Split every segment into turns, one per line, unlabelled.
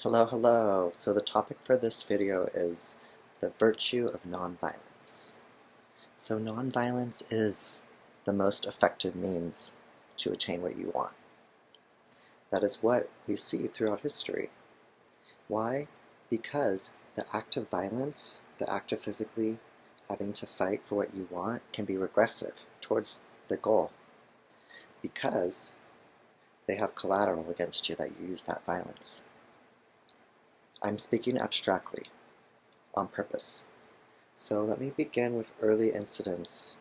Hello, hello. So the topic for this video is the virtue of nonviolence. So nonviolence is the most effective means to attain what you want. That is what we see throughout history. Why? Because the act of violence, the act of physically having to fight for what you want, can be regressive towards the goal. Because they have collateral against you that you use that violence. I'm speaking abstractly, on purpose. So let me begin with early incidents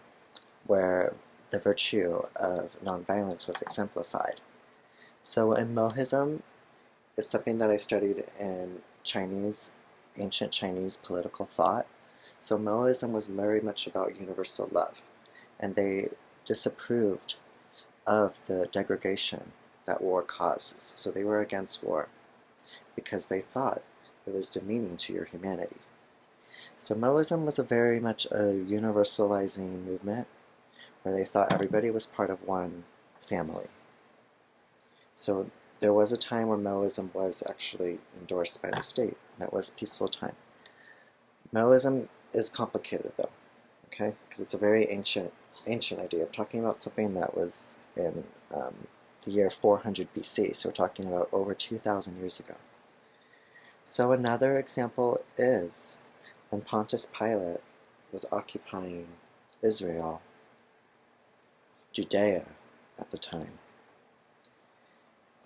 where the virtue of nonviolence was exemplified. So in Mohism is something that I studied in ancient Chinese political thought. So Mohism was very much about universal love, and they disapproved of the degradation that war causes. So they were against war because they thought it was demeaning to your humanity. So Mohism was very much a universalizing movement where they thought everybody was part of one family. So there was a time where Mohism was actually endorsed by the state. That was a peaceful time. Mohism is complicated though, okay? Because it's a very ancient idea. I'm talking about something that was in the year 400 BC, so we're talking about over 2,000 years ago. So another example is when Pontius Pilate was occupying Israel, Judea at the time.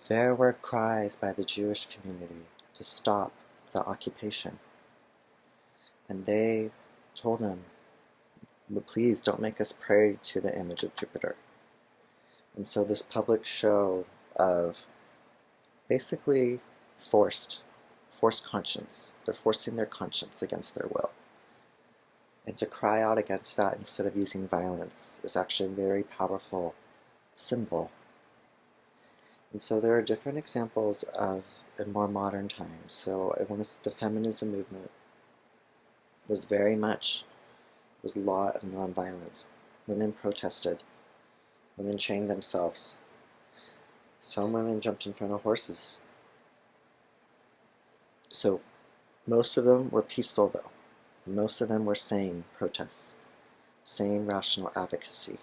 There were cries by the Jewish community to stop the occupation. And they told him, please don't make us pray to the image of Jupiter. And so this public show of basically forced conscience. They're forcing their conscience against their will. And to cry out against that instead of using violence is actually a very powerful symbol. And so there are different examples of in more modern times. So the feminism movement was a lot of nonviolence. Women protested. Women chained themselves. Some women jumped in front of horses. So most of them were peaceful though. Most of them were sane protests, sane rational advocacy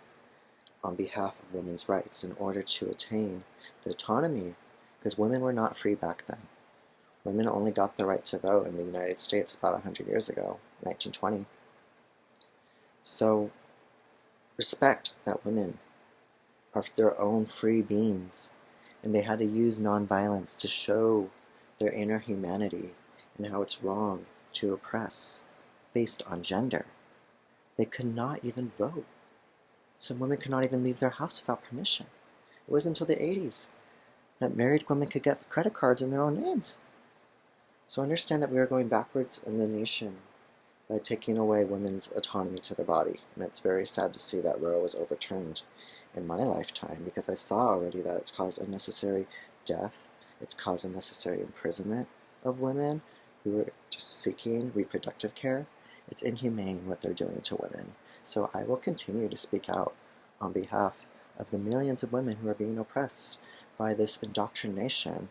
on behalf of women's rights in order to attain the autonomy, because women were not free back then. Women only got the right to vote in the United States about 100 years ago, 1920. So respect that women are their own free beings, and they had to use nonviolence to show their inner humanity and how it's wrong to oppress based on gender. They could not even vote. Some women could not even leave their house without permission. It wasn't until the 80s that married women could get credit cards in their own names. So understand that we are going backwards in the nation by taking away women's autonomy to their body. And it's very sad to see that Roe was overturned in my lifetime, because I saw already that it's caused unnecessary death. It's caused unnecessary imprisonment of women who were just seeking reproductive care. It's inhumane what they're doing to women. So I will continue to speak out on behalf of the millions of women who are being oppressed by this indoctrination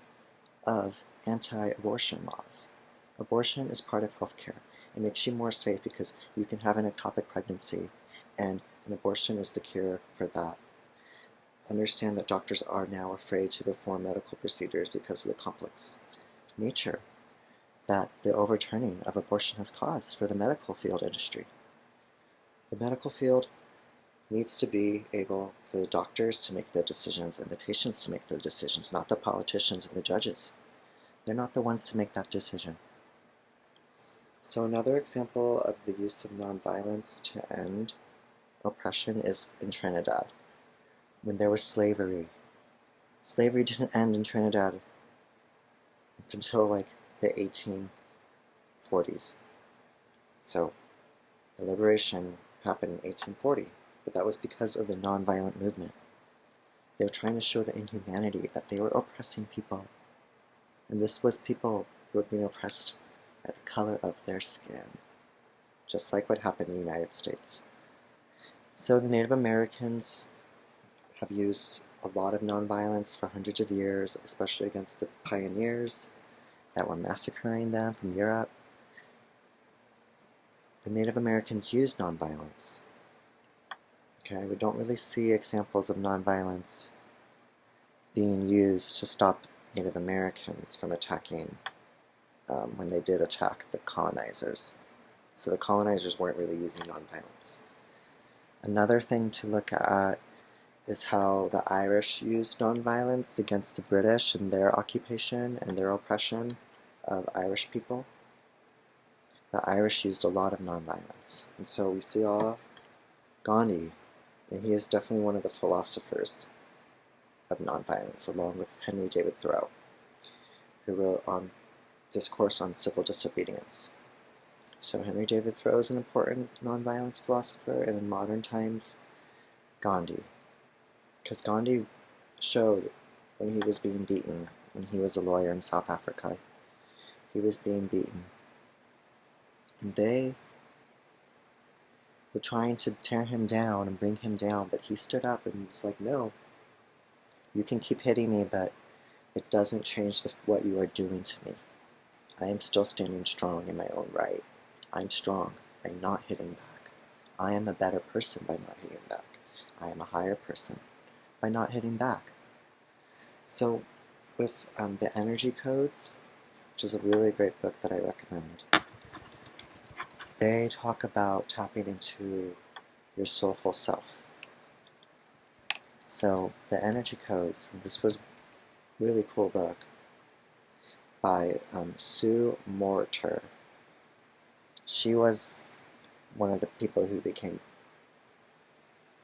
of anti-abortion laws. Abortion is part of healthcare. It makes you more safe because you can have an ectopic pregnancy, and an abortion is the cure for that. Understand that doctors are now afraid to perform medical procedures because of the complex nature that the overturning of abortion has caused for the medical field industry. The medical field needs to be able for the doctors to make the decisions and the patients to make the decisions, not the politicians and the judges. They're not the ones to make that decision. So another example of the use of nonviolence to end oppression is in Trinidad, when there was slavery. Slavery didn't end in Trinidad until like the 1840s. So the liberation happened in 1840, but that was because of the nonviolent movement. They were trying to show the inhumanity that they were oppressing people. And this was people who were being oppressed by the color of their skin, just like what happened in the United States. So the Native Americans have used a lot of nonviolence for hundreds of years, especially against the pioneers that were massacring them from Europe, the Native Americans used nonviolence. Okay, we don't really see examples of nonviolence being used to stop Native Americans from attacking when they did attack the colonizers. So the colonizers weren't really using nonviolence. Another thing to look at is how the Irish used nonviolence against the British and their occupation and their oppression of Irish people. The Irish used a lot of nonviolence. And so we see Gandhi, and he is definitely one of the philosophers of nonviolence, along with Henry David Thoreau, who wrote on Discourse on Civil Disobedience. So Henry David Thoreau is an important nonviolence philosopher, and in modern times, Gandhi. Because Gandhi showed when he was being beaten, when he was a lawyer in South Africa, he was being beaten. And they were trying to tear him down and bring him down, but he stood up and was like, no, you can keep hitting me, but it doesn't change what you are doing to me. I am still standing strong in my own right. I'm strong by not hitting back. I am a better person by not hitting back. I am a higher person by not hitting back. So with the Energy Codes, which is a really great book that I recommend, they talk about tapping into your soulful self. So the Energy Codes, this was a really cool book by Sue Morter. She was one of the people who became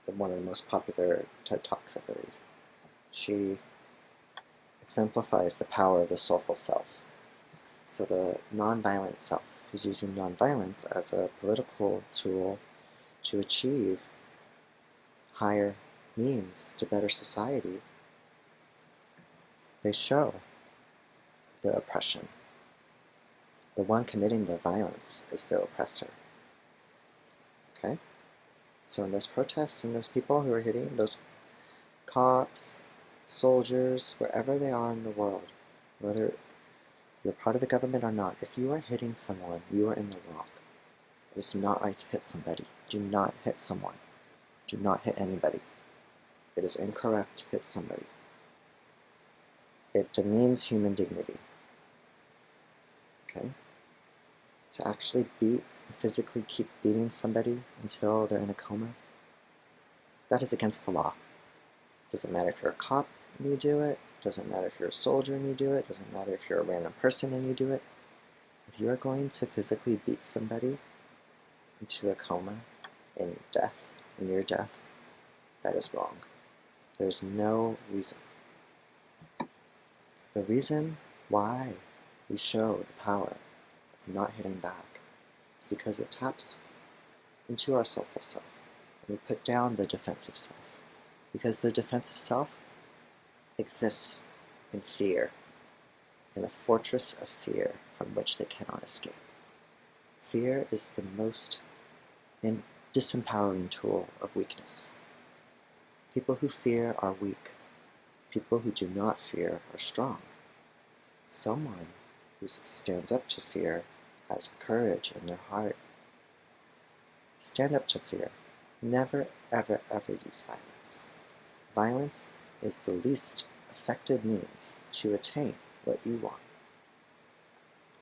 one of the most popular TED Talks, I believe. She exemplifies the power of the soulful self. So the nonviolent self is using nonviolence as a political tool to achieve higher means to better society. They show the oppression. The one committing the violence is the oppressor. Okay? So in those protests and those people who are hitting, those cops, soldiers, wherever they are in the world, whether you're part of the government or not, if you are hitting someone, you are in the wrong. It is not right to hit somebody. Do not hit someone. Do not hit anybody. It is incorrect to hit somebody. It demeans human dignity. Okay? To actually physically keep beating somebody until they're in a coma, that is against the law. Doesn't matter if you're a cop and you do it. Doesn't matter if you're a soldier and you do it. Doesn't matter if you're a random person and you do it. If you are going to physically beat somebody into a coma, in death, near death, that is wrong. There's no reason. The reason why we show the power of not hitting back is because it taps into our soulful self. And we put down the defensive self. Because the defensive self exists in fear, in a fortress of fear from which they cannot escape. Fear is the most disempowering tool of weakness. People who fear are weak. People who do not fear are strong. Someone who stands up to fear has courage in their heart. Stand up to fear. Never, ever, ever use violence. Violence is the least effective means to attain what you want.